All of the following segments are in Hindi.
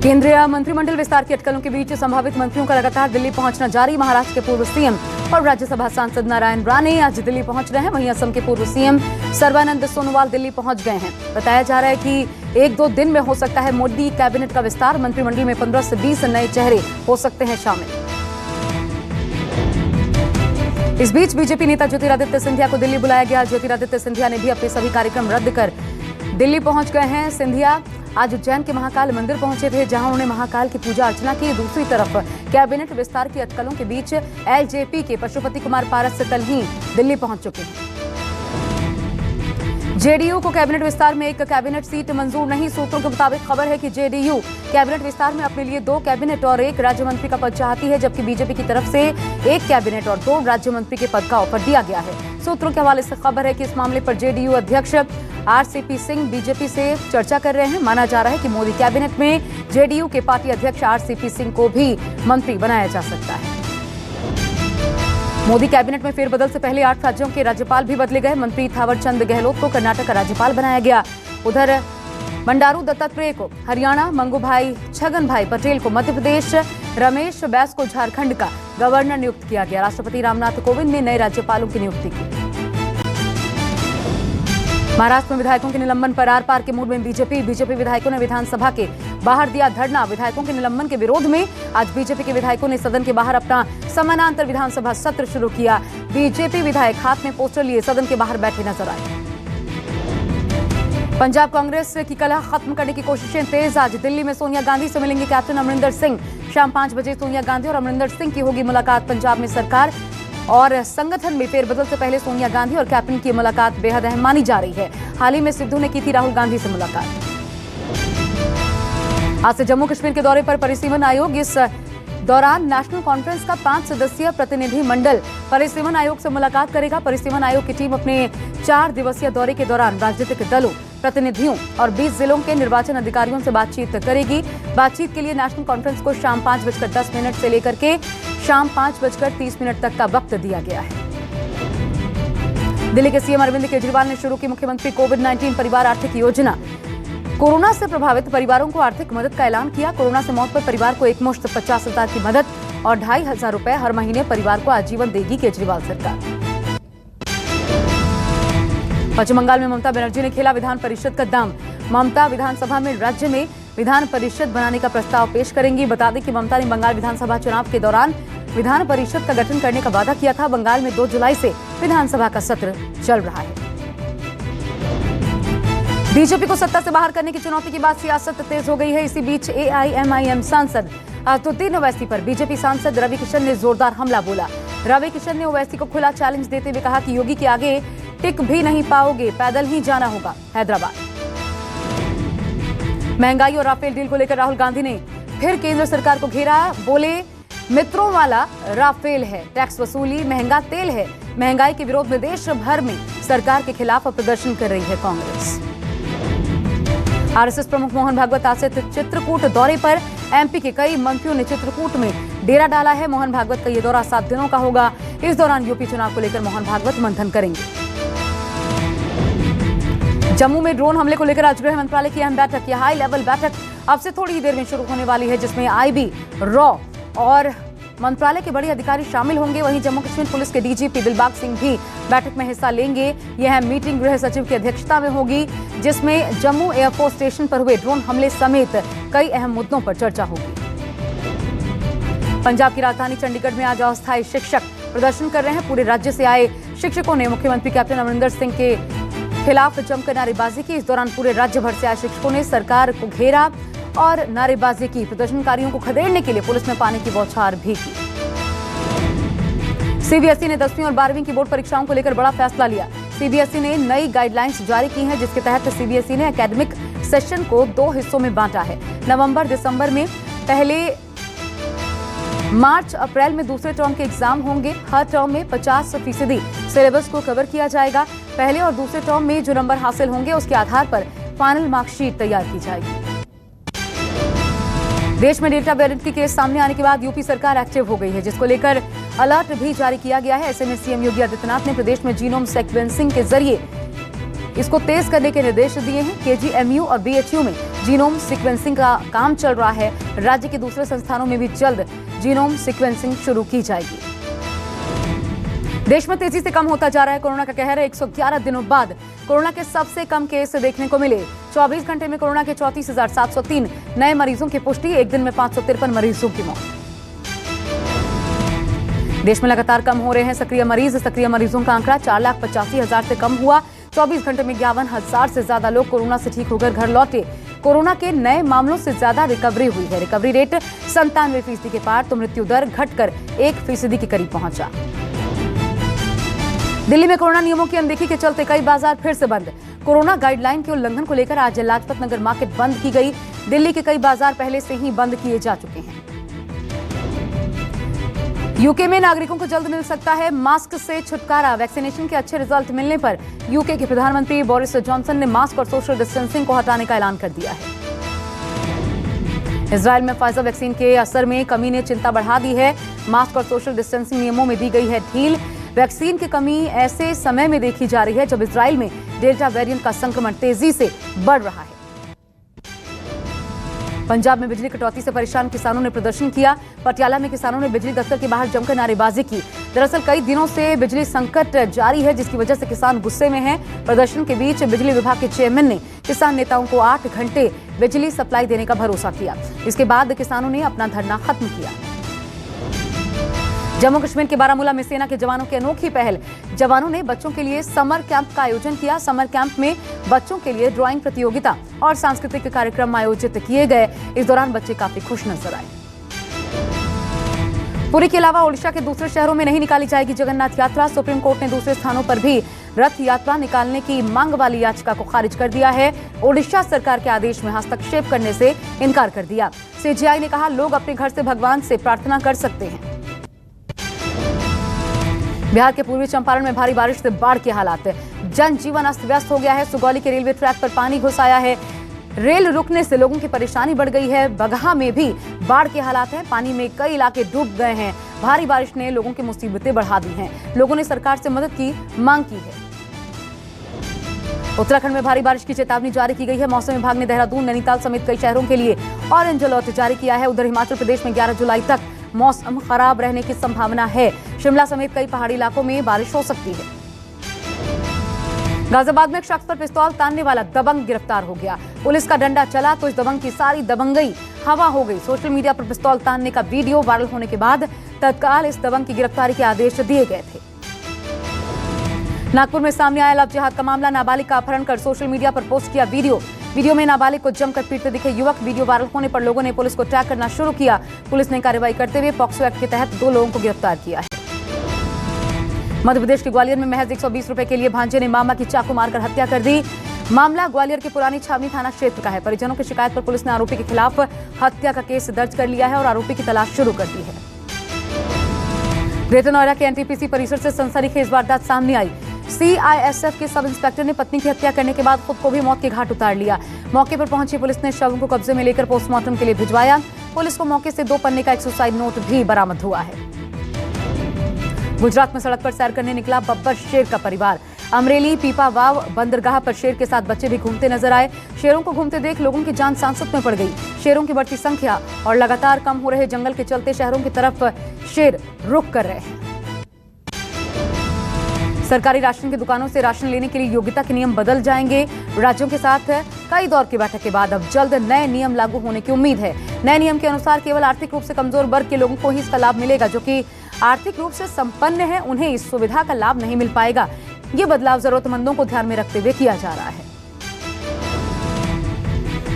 केंद्रीय मंत्रिमंडल विस्तार की अटकलों के बीच संभावित मंत्रियों का लगातार दिल्ली पहुंचना जारी। महाराष्ट्र के पूर्व सीएम और राज्यसभा सांसद नारायण राणे आज दिल्ली पहुंच रहे हैं। वहीं असम के पूर्व सीएम सर्बानंद सोनोवाल दिल्ली पहुंच गए हैं। बताया जा रहा है कि 1-2 दिन में हो सकता है मोदी कैबिनेट का विस्तार। मंत्रिमंडल में 15 से 20 नए चेहरे हो सकते हैं शामिल। इस बीच बीजेपी नेता ज्योतिरादित्य सिंधिया को दिल्ली बुलाया गया। ज्योतिरादित्य सिंधिया ने भी अपने सभी कार्यक्रम रद्द कर दिल्ली पहुंच गए हैं। सिंधिया आज उज्जैन के महाकाल मंदिर पहुंचे थे, जहां उन्होंने महाकाल की पूजा अर्चना की। दूसरी तरफ कैबिनेट विस्तार की अटकलों के बीच एलजेपी के पशुपति कुमार पारस कल ही दिल्ली पहुंच चुके हैं। जेडीयू को कैबिनेट विस्तार में एक कैबिनेट सीट मंजूर नहीं। सूत्रों के मुताबिक खबर है कि जेडीयू कैबिनेट विस्तार में अपने लिए 2 कैबिनेट और 1 राज्य मंत्री का पद चाहती है, जबकि बीजेपी की तरफ से 1 कैबिनेट और 2 राज्य मंत्री के पद का ऑफर दिया गया है। सूत्रों के हवाले से खबर है कि इस मामले पर जेडीयू अध्यक्ष आरसीपी सिंह बीजेपी से चर्चा कर रहे हैं। माना जा रहा है कि मोदी कैबिनेट में जेडीयू के पार्टी अध्यक्ष आरसीपी सिंह को भी मंत्री बनाया जा सकता है। मोदी कैबिनेट में फेरबदल से पहले 8 राज्यों के राज्यपाल भी बदले गए। मंत्री थावरचंद गहलोत को कर्नाटक का राज्यपाल बनाया गया। उधर बंडारू दत्तात्रेय को हरियाणा, मंगूभाई छगन भाई पटेल को मध्य प्रदेश, रमेश बैस को झारखंड का गवर्नर नियुक्त किया गया। राष्ट्रपति रामनाथ कोविंद ने नए राज्यपालों की नियुक्ति की। महाराष्ट्र में विधायकों के निलंबन पर आर पार के मूड में बीजेपी विधायकों ने विधानसभा के बाहर दिया धरना। विधायकों के निलंबन के विरोध में आज बीजेपी के विधायकों ने सदन के बाहर अपना समानांतर विधानसभा सत्र शुरू किया। बीजेपी विधायक हाथ में पोस्टर लिए सदन के बाहर बैठे नजर आए। पंजाब कांग्रेस की कलह खत्म करने की कोशिशें तेज। आज दिल्ली में सोनिया गांधी से मिलेंगे कैप्टन अमरिंदर सिंह। शाम 5 बजे सोनिया गांधी और अमरिंदर सिंह की होगी मुलाकात। पंजाब में सरकार और संगठन में फेरबदल से पहले सोनिया गांधी और कैप्टन की मुलाकात बेहद अहम मानी जा रही है। हाल ही में सिद्धू ने की थी राहुल गांधी से मुलाकात। आज से जम्मू कश्मीर के दौरे पर परिसीमन आयोग। इस दौरान नेशनल कॉन्फ्रेंस का 5 सदस्यीय प्रतिनिधि मंडल परिसीमन आयोग से मुलाकात करेगा। परिसीमन आयोग की टीम अपने 4 दिवसीय दौरे के दौरान राजनीतिक दलों, प्रतिनिधियों और 20 जिलों के निर्वाचन अधिकारियों से बातचीत करेगी। बातचीत के लिए नेशनल कॉन्फ्रेंस को शाम 5:10 से लेकर के शाम 5:30 तक का वक्त दिया गया है। दिल्ली के सीएम अरविंद केजरीवाल ने शुरू की मुख्यमंत्री कोविड-19 परिवार आर्थिक योजना। कोरोना से प्रभावित परिवारों को आर्थिक मदद का ऐलान किया। कोरोना से मौत पर परिवार को एकमुश्त 50,000 की मदद और 2,500 रुपए हर महीने परिवार को आजीवन देगी केजरीवाल सरकार। पश्चिम बंगाल में ममता बनर्जी ने खेला विधान परिषद का दांव। ममता विधानसभा में राज्य में विधान परिषद बनाने का प्रस्ताव पेश करेंगी। बता दें कि ममता ने बंगाल विधानसभा चुनाव के दौरान विधान परिषद का गठन करने का वादा किया था। बंगाल में 2 जुलाई से विधानसभा का सत्र चल रहा है। बीजेपी को सत्ता से बाहर करने की चुनौती के बाद सियासत तेज हो गई है। इसी बीच एआईएमआईएम सांसद अतुद्दीन ओवैसी पर बीजेपी सांसद रवि किशन ने जोरदार हमला बोला। रवि किशन ने ओवैसी को खुला चैलेंज देते हुए कहा कि योगी के आगे टिक भी नहीं पाओगे, पैदल ही जाना होगा हैदराबाद। महंगाई और राफेल डील को लेकर राहुल गांधी ने फिर केंद्र सरकार को घेरा। बोले मित्रों वाला राफेल है, टैक्स वसूली, महंगा तेल है। महंगाई के विरोध में देश भर में सरकार के खिलाफ प्रदर्शन कर रही है कांग्रेस। आरएसएस प्रमुख मोहन भागवत आज से चित्रकूट दौरे पर। एमपी के कई मंत्रियों ने चित्रकूट में डेरा डाला है। मोहन भागवत का ये दौरा 7 दिनों का होगा। इस दौरान यूपी चुनाव को लेकर मोहन भागवत मंथन करेंगे। जम्मू में ड्रोन हमले को लेकर आज गृह मंत्रालय की अहम बैठक। यह हाई लेवल बैठक अब से थोड़ी ही देर में शुरू होने वाली है, जिसमें आईबी, रॉ और मंत्रालय के बड़े अधिकारी शामिल होंगे। वहीं जम्मू कश्मीर पुलिस के डीजीपी दिलबाग सिंह भी बैठक में हिस्सा लेंगे। यह मीटिंग गृह सचिव की अध्यक्षता में होगी, जिसमें जम्मू एयरफोर्स स्टेशन पर हुए ड्रोन हमले समेत कई अहम मुद्दों पर चर्चा होगी। पंजाब की राजधानी चंडीगढ़ में आज अस्थायी शिक्षक प्रदर्शन कर रहे हैं। पूरे राज्य से आए शिक्षकों ने मुख्यमंत्री कैप्टन अमरिंदर सिंह के खिलाफ जमकर नारेबाजी की। इस दौरान पूरे राज्य भर से आए शिक्षकों ने सरकार को घेरा और नारेबाजी की। प्रदर्शनकारियों को खदेड़ने के लिए पुलिस ने पानी की बौछार भी की। सीबीएसई ने 10वीं और 12वीं की बोर्ड परीक्षाओं को लेकर बड़ा फैसला लिया। सीबीएसई ने नई गाइडलाइंस जारी की हैं, जिसके तहत सीबीएसई ने एकेडमिक सेशन को 2 हिस्सों में बांटा है। नवंबर दिसंबर में पहले, मार्च अप्रैल में दूसरे टर्म के एग्जाम होंगे। हर टर्म में 50% सिलेबस को कवर किया जाएगा। पहले और दूसरे टर्म में जो नंबर हासिल होंगे उसके आधार पर फाइनल मार्कशीट तैयार की जाएगी। देश में डेल्टा वेरिएंट के केस सामने आने के बाद यूपी सरकार एक्टिव हो गई है, जिसको लेकर अलर्ट भी जारी किया गया है। ऐसे में सीएम योगी आदित्यनाथ ने प्रदेश में जीनोम सीक्वेंसिंग के जरिए इसको तेज करने के निर्देश दिए हैं। केजीएमयू और बीएचयू में जीनोम सीक्वेंसिंग का काम चल रहा है। राज्य के दूसरे संस्थानों में भी जल्द जीनोम सीक्वेंसिंग शुरू की जाएगी। देश में तेजी से कम होता जा रहा है कोरोना का कहर। 111 दिनों बाद कोरोना के सबसे कम केस देखने को मिले। 24 घंटे में कोरोना के 34,703 नए मरीजों की पुष्टि। एक दिन में 553 मरीजों की मौत। देश में लगातार कम हो रहे हैं सक्रिय मरीज। सक्रिय मरीजों का आंकड़ा 4,85,000 से कम हुआ। 24 घंटे में 51,000 से ज्यादा लोग कोरोना से ठीक होकर घर लौटे। कोरोना के नए मामलों से ज्यादा रिकवरी हुई है। रिकवरी रेट 97% के पार तो मृत्यु दर घटकर 1% के करीब पहुंचा। दिल्ली में कोरोना नियमों की अनदेखी के चलते कई बाजार फिर से बंद। कोरोना गाइडलाइन के उल्लंघन को लेकर आज लाजपत नगर मार्केट बंद की गई। दिल्ली के कई बाजार पहले से ही बंद किए जा चुके हैं। यूके में नागरिकों को जल्द मिल सकता है मास्क से छुटकारा। वैक्सीनेशन के अच्छे रिजल्ट मिलने पर यूके के प्रधानमंत्री बोरिस जॉनसन ने मास्क और सोशल डिस्टेंसिंग को हटाने का ऐलान कर दिया है। इजराइल में फाइजर वैक्सीन के असर में कमी ने चिंता बढ़ा दी है। मास्क और सोशल डिस्टेंसिंग नियमों में दी गई है ढील। वैक्सीन की कमी ऐसे समय में देखी जा रही है जब इजराइल में डेल्टा वेरिएंट का संक्रमण तेजी से बढ़ रहा है। पंजाब में बिजली कटौती से परेशान किसानों ने प्रदर्शन किया। पटियाला में किसानों ने बिजली दफ्तर के बाहर जमकर नारेबाजी की। दरअसल कई दिनों से बिजली संकट जारी है, जिसकी वजह से किसान गुस्से में हैं। प्रदर्शन के बीच बिजली विभाग के चेयरमैन ने किसान नेताओं को 8 घंटे बिजली सप्लाई देने का भरोसा किया। इसके बाद किसानों ने अपना धरना खत्म किया। जम्मू कश्मीर के बारामूला में सेना के जवानों की अनोखी पहल। जवानों ने बच्चों के लिए समर कैंप का आयोजन किया। समर कैंप में बच्चों के लिए ड्राइंग प्रतियोगिता और सांस्कृतिक कार्यक्रम आयोजित किए गए। इस दौरान बच्चे काफी खुश नजर आए। पुरी के अलावा ओडिशा के दूसरे शहरों में नहीं निकाली जाएगी जगन्नाथ यात्रा। सुप्रीम कोर्ट ने दूसरे स्थानों पर भी रथ यात्रा निकालने की मांग वाली याचिका को खारिज कर दिया है। ओडिशा सरकार के आदेश में हस्तक्षेप करने से इनकार कर दिया। सीजेआई ने कहा, लोग अपने घर से भगवान से प्रार्थना कर सकते हैं। बिहार के पूर्वी चंपारण में भारी बारिश से बाढ़ के हालात। जनजीवन अस्त व्यस्त हो गया है। सुगौली के रेलवे ट्रैक पर पानी घुस आया है। रेल रुकने से लोगों की परेशानी बढ़ गई है। बगहा में भी बाढ़ के हालात हैं। पानी में कई इलाके डूब गए हैं। भारी बारिश ने लोगों की मुसीबतें बढ़ा दी हैं। लोगों ने सरकार से मदद की मांग की है। उत्तराखंड में भारी बारिश की चेतावनी जारी की गई है। मौसम विभाग ने देहरादून, नैनीताल समेत कई शहरों के लिए ऑरेंज अलर्ट जारी किया है। उधर हिमाचल प्रदेश में 11 जुलाई तक मौसम खराब रहने की संभावना है। शिमला समेत कई पहाड़ी इलाकों में बारिश हो सकती है। गाजियाबाद में एक शख्स पर पिस्तौल तानने वाला दबंग गिरफ्तार हो गया। पुलिस का डंडा चला तो इस दबंग की सारी दबंगई हवा हो गई। सोशल मीडिया पर पिस्तौल तानने का वीडियो वायरल होने के बाद तत्काल इस दबंग की गिरफ्तारी के आदेश दिए गए थे। नागपुर में सामने आया लव जिहाद का मामला। नाबालिग का अपहरण कर सोशल मीडिया पर पोस्ट किया वीडियो में नाबालिग को जमकर पीटते दिखे युवक। वीडियो वायरल होने पर लोगों ने पुलिस को ट्रैक करना शुरू किया। पुलिस ने कार्रवाई करते हुए पॉक्सो एक्ट के तहत 2 लोगों को गिरफ्तार किया है। मध्य प्रदेश के ग्वालियर में महज 120 रुपए के लिए भांजे ने मामा की चाकू मारकर हत्या कर दी। मामला ग्वालियर के पुरानी छावनी थाना क्षेत्र का है। परिजनों की शिकायत पर पुलिस ने आरोपी के खिलाफ हत्या का केस दर्ज कर लिया है और आरोपी की तलाश शुरू कर दी है। ग्रेटर नोएडा के एनटीपीसी परिसर से सनसनीखेज वारदात सामने आई। सीआईएसएफ के सब इंस्पेक्टर ने पत्नी की हत्या करने के बाद खुद को भी मौत के घाट उतार लिया। मौके पर पहुंची पुलिस ने शवों को कब्जे में लेकर पोस्टमार्टम के लिए भिजवाया। पुलिस को मौके से 2 पन्ने का एक सुसाइड नोट भी बरामद हुआ है। गुजरात में सड़क पर सैर करने निकला बब्बर शेर का परिवार। अमरेली पीपावाव बंदरगाह पर शेर के साथ बच्चे भी घूमते नजर आए। शेरों को घूमते देख लोगों की जान सांसत में पड़ गई। शेरों की बढ़ती संख्या और लगातार कम हो रहे जंगल के चलते शहरों की तरफ शेर रुख कर रहे हैं। सरकारी राशन की दुकानों से राशन लेने के लिए योग्यता के नियम बदल जाएंगे। राज्यों के साथ कई दौर की बैठक के बाद अब जल्द नए नियम लागू होने की उम्मीद है। नए नियम के अनुसार केवल आर्थिक रूप से कमजोर वर्ग के लोगों को ही इसका लाभ मिलेगा। जो कि आर्थिक रूप से संपन्न है उन्हें इस सुविधा का लाभ नहीं मिल पाएगा। ये बदलाव जरूरतमंदों को ध्यान में रखते हुए किया जा रहा है।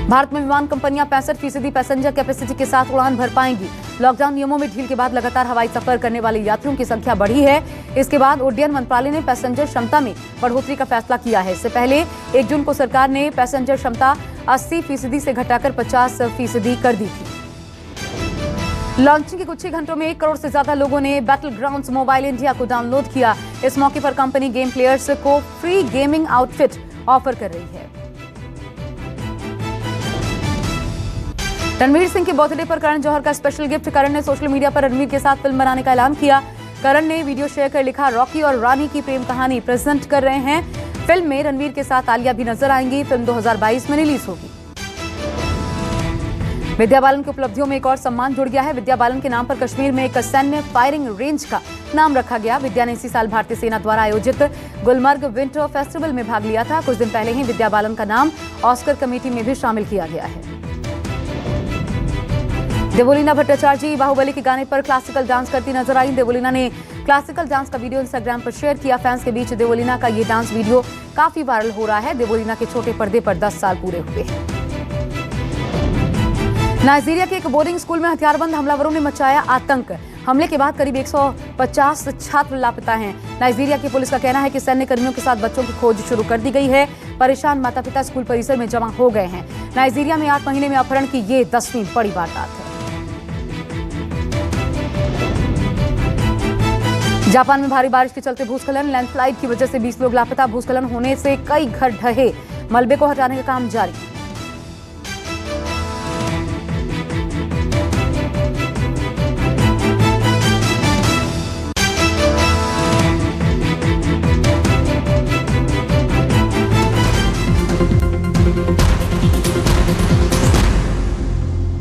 भारत में विमान कंपनियां 65% पैसेंजर कैपेसिटी के साथ उड़ान भर पाएंगी। लॉकडाउन नियमों में ढील के बाद लगातार हवाई सफर करने वाले यात्रियों की संख्या बढ़ी है। इसके बाद उड्डयन मंत्रालय ने पैसेंजर क्षमता में बढ़ोतरी का फैसला किया है। इससे पहले 1 जून को सरकार ने पैसेंजर क्षमता 80% से घटाकर 50% कर दी थी। लॉन्चिंग के कुछ ही घंटों में 1 करोड़ से ज्यादा लोगों ने बैटल ग्राउंड्स मोबाइल इंडिया को डाउनलोड किया। इस मौके पर कंपनी गेम प्लेयर्स को फ्री गेमिंग आउटफिट ऑफर कर रही है। रणवीर सिंह के बर्थडे पर करण जौहर का स्पेशल गिफ्ट। करण ने सोशल मीडिया पर रणवीर के साथ फिल्म बनाने का ऐलान किया। करण ने वीडियो शेयर कर लिखा, रॉकी और रानी की प्रेम कहानी प्रेजेंट कर रहे हैं। फिल्म में रणवीर के साथ आलिया भी नजर आएंगी। फिल्म 2022 में रिलीज होगी। विद्या बालन की उपलब्धियों में एक और सम्मान जुड़ गया है। विद्या बालन के नाम पर कश्मीर में एक सैन्य फायरिंग रेंज का नाम रखा गया। विद्या ने इसी साल भारतीय सेना द्वारा आयोजित गुलमर्ग विंटर फेस्टिवल में भाग लिया था। कुछ दिन पहले ही विद्या बालन का नाम ऑस्कर कमेटी में भी शामिल किया गया है। देवोलीना भट्टाचार्य बाहुबली के गाने पर क्लासिकल डांस करती नजर आई। देवोलीना ने क्लासिकल डांस का वीडियो इंस्टाग्राम पर शेयर किया। फैंस के बीच देवोलीना का ये डांस वीडियो काफी वायरल हो रहा है। देवोलीना के छोटे पर्दे पर 10 साल पूरे हुए हैं। नाइजीरिया के एक बोर्डिंग स्कूल में हथियारबंद हमलावरों ने मचाया आतंक। हमले के बाद करीब 150 छात्र लापता हैं। नाइजीरिया की पुलिस का कहना है कि सैन्य कर्मियों के साथ बच्चों की खोज शुरू कर दी गई है। परेशान माता पिता स्कूल परिसर में जमा हो गए हैं। नाइजीरिया में 8 महीने में अपहरण की ये 10वीं बड़ी वारदात है। जापान में भारी बारिश के चलते भूस्खलन, लैंडस्लाइड की वजह से 20 लोग लापता। भूस्खलन होने से कई घर ढहे, मलबे को हटाने का काम जारी।